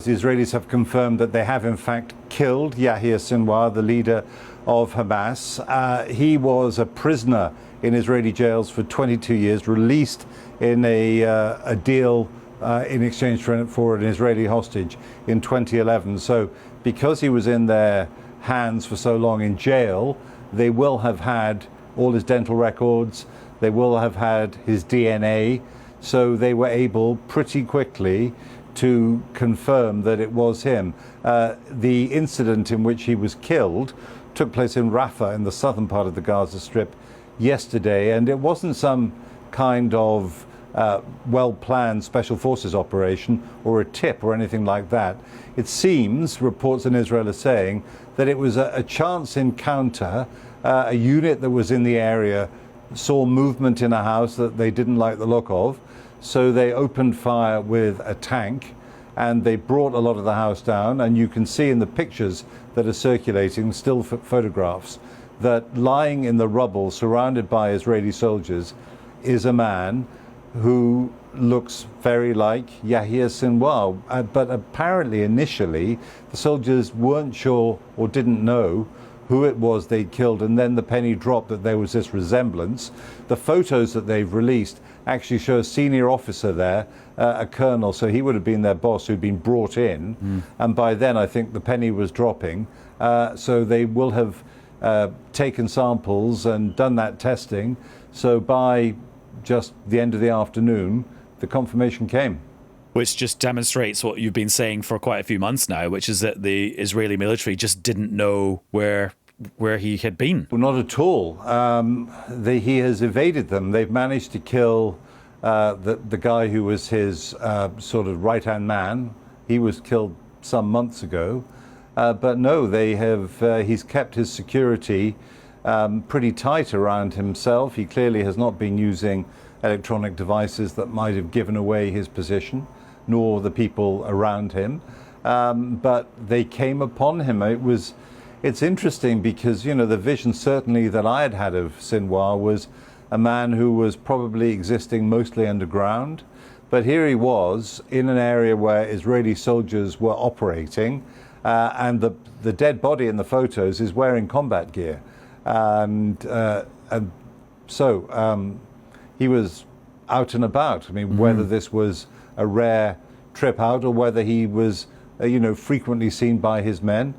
The Israelis have confirmed that they have in fact killed Yahya Sinwar, the leader of Hamas. He was a prisoner in Israeli jails for 22 years, released in a deal in exchange for an Israeli hostage in 2011. So because he was in their hands for so long in jail, they will have had all his dental records, they will have had his DNA, so they were able pretty quickly to confirm that it was him. The incident in which he was killed took place in Rafah, in the southern part of the Gaza Strip, yesterday, and it wasn't some kind of well-planned special forces operation or a tip or anything like that. It seems, reports in Israel are saying, that it was a chance encounter. A unit that was in the area saw movement in a house that they didn't like the look of, so they opened fire with a tank and they brought a lot of the house down. And you can see in the pictures that are circulating, still photographs, that lying in the rubble surrounded by Israeli soldiers is a man who looks very like Yahya Sinwar. But apparently initially the soldiers weren't sure or didn't know who it was they'd killed, and then the penny dropped that there was this resemblance. The photos that they've released actually show a senior officer there, a colonel, so he would have been their boss, who'd been brought in, and by then I think the penny was dropping. So they will have taken samples and done that testing. So by just the end of the afternoon, the confirmation came. Which just demonstrates what you've been saying for quite a few months now, which is that the Israeli military just didn't know where he had been. Well, not at all. He has evaded them. They've managed to kill the guy who was his sort of right-hand man. He was killed some months ago. But no, they have. He's kept his security pretty tight around himself. He clearly has not been using electronic devices that might have given away his position, nor the people around him. But they came upon him. It's interesting because, you know, the vision certainly that I had had of Sinwar was a man who was probably existing mostly underground. But here he was in an area where Israeli soldiers were operating, and the dead body in the photos is wearing combat gear. And so he was out and about. I mean, whether this was a rare trip out or whether he was, frequently seen by his men,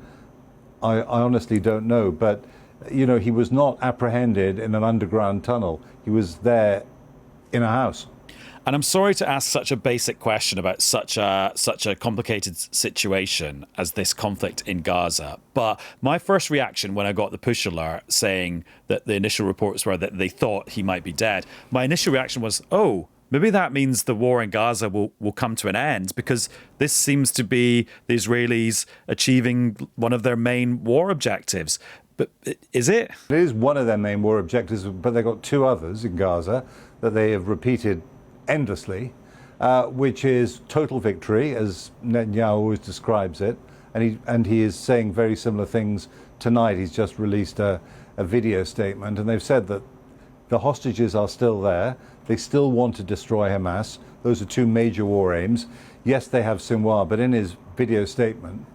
I honestly don't know. But, he was not apprehended in an underground tunnel. He was there in a house. And I'm sorry to ask such a basic question about such a complicated situation as this conflict in Gaza. But my first reaction when I got the push alert saying that the initial reports were that they thought he might be dead, my initial reaction was, oh, maybe that means the war in Gaza will come to an end, because this seems to be the Israelis achieving one of their main war objectives. But is it? It is one of their main war objectives, but they've got two others in Gaza that they have repeated endlessly, which is total victory, as Netanyahu always describes it, and he is saying very similar things tonight. He's just released a video statement, and they've said that the hostages are still there. They still want to destroy Hamas. Those are two major war aims. Yes, they have Sinwar, but in his video statement,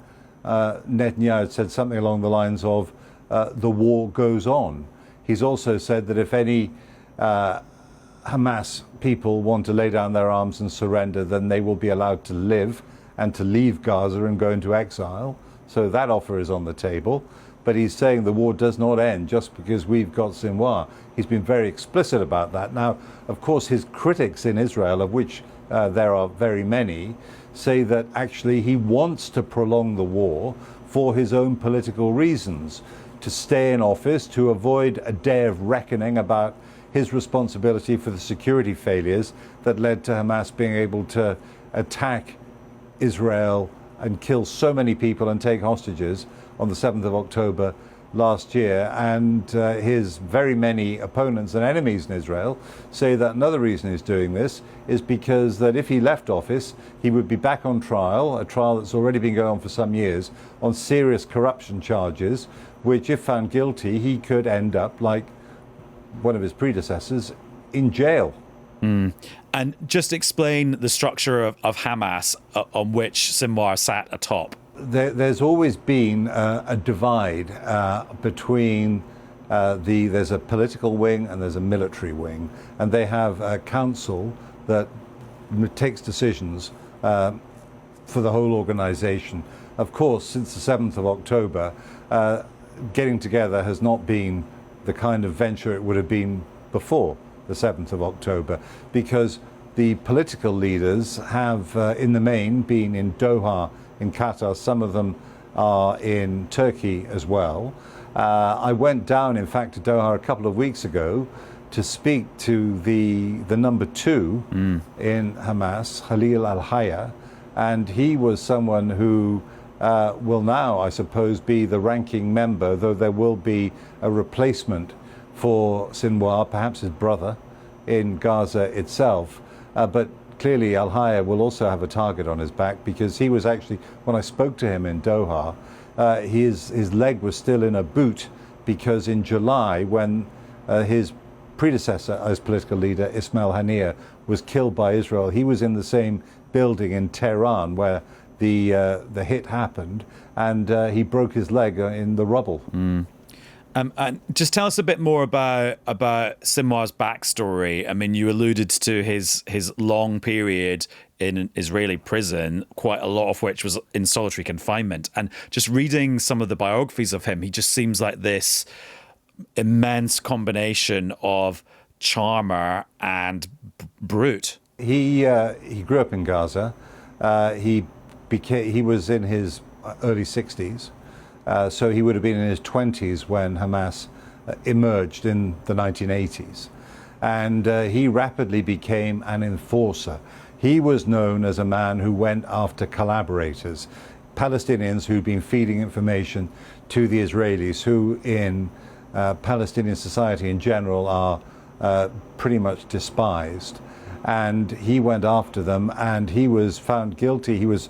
Netanyahu said something along the lines of, the war goes on. He's also said that if any Hamas people want to lay down their arms and surrender, then they will be allowed to live and to leave Gaza and go into exile. So that offer is on the table. But he's saying the war does not end just because we've got Sinwar. He's been very explicit about that. Now, of course, his critics in Israel, of which there are very many, say that actually he wants to prolong the war for his own political reasons, to stay in office, to avoid a day of reckoning about his responsibility for the security failures that led to Hamas being able to attack Israel and kill so many people and take hostages on the 7th of October last year. And his very many opponents and enemies in Israel say that another reason he's doing this is because that if he left office, he would be back on trial, a trial that's already been going on for some years, on serious corruption charges, which, if found guilty, he could end up, like one of his predecessors, in jail. And just explain the structure of Hamas on which Sinwar sat atop. There's always been a divide between there's a political wing and there's a military wing, and they have a council that takes decisions for the whole organization. Of course, since the 7th of October, getting together has not been the kind of venture it would have been before the 7th of October, because the political leaders have, in the main, been in Doha, in Qatar. Some of them are in Turkey as well. I went down, in fact, to Doha a couple of weeks ago to speak to the number 2 in Hamas, Khalil al-Hayya, and he was someone who will now, I suppose, be the ranking member, though there will be a replacement for Sinwar, perhaps his brother, in Gaza itself. But clearly al-Hayya will also have a target on his back, because he was actually, when I spoke to him in Doha, his leg was still in a boot, because in July, when his predecessor as political leader, Ismail Haniyeh, was killed by Israel, he was in the same building in Tehran where the hit happened, and he broke his leg in the rubble. And just tell us a bit more about Sinwar's backstory. I mean, you alluded to his long period in an Israeli prison, quite a lot of which was in solitary confinement. And just reading some of the biographies of him, he just seems like this immense combination of charmer and brute. He grew up in Gaza. He was in his early 60s. So he would have been in his 20s when Hamas emerged in the 1980s. And he rapidly became an enforcer. He was known as a man who went after collaborators, Palestinians who'd been feeding information to the Israelis, who in Palestinian society in general are pretty much despised. And he went after them, and he was found guilty. The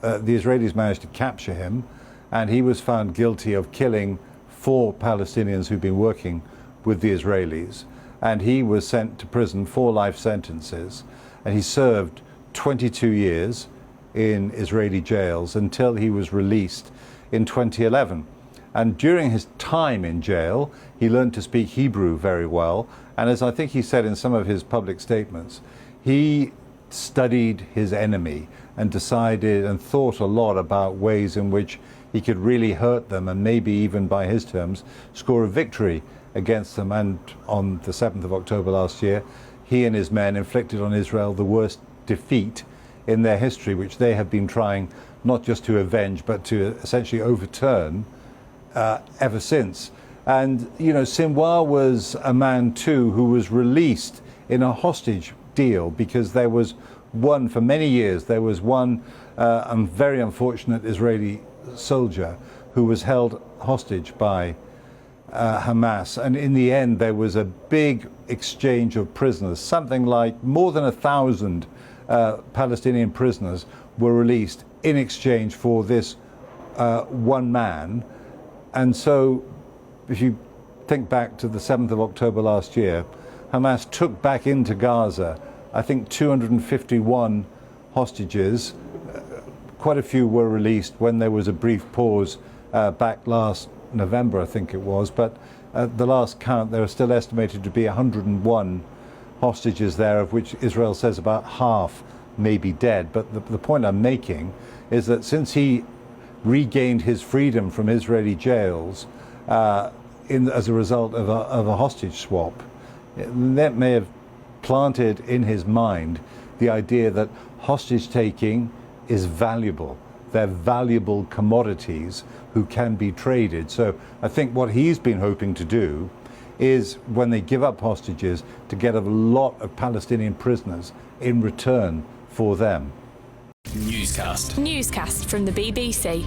Israelis managed to capture him, and he was found guilty of killing 4 Palestinians who'd been working with the Israelis. And he was sent to prison, 4 life sentences, and he served 22 years in Israeli jails until he was released in 2011. And during his time in jail, he learned to speak Hebrew very well. And as I think he said in some of his public statements, he studied his enemy and decided and thought a lot about ways in which he could really hurt them, and maybe even by his terms score a victory against them. And on the 7th of October last year, he and his men inflicted on Israel the worst defeat in their history, which they have been trying not just to avenge but to essentially overturn ever since. And you know, Sinwar was a man too who was released in a hostage deal, because there was one, for many years, there was one very unfortunate Israeli soldier who was held hostage by Hamas, and in the end there was a big exchange of prisoners. Something like more than 1,000 Palestinian prisoners were released in exchange for this one man. And so if you think back to the 7th of October last year, Hamas took back into Gaza, I think, 251 hostages. Quite a few were released when there was a brief pause back last November, I think it was. But at the last count, there are still estimated to be 101 hostages there, of which Israel says about half may be dead. But the point I'm making is that since he regained his freedom from Israeli jails as a result of a hostage swap, that may have planted in his mind the idea that hostage taking is valuable. They're valuable commodities who can be traded. So I think what he's been hoping to do is, when they give up hostages, to get a lot of Palestinian prisoners in return for them. Newscast from the BBC.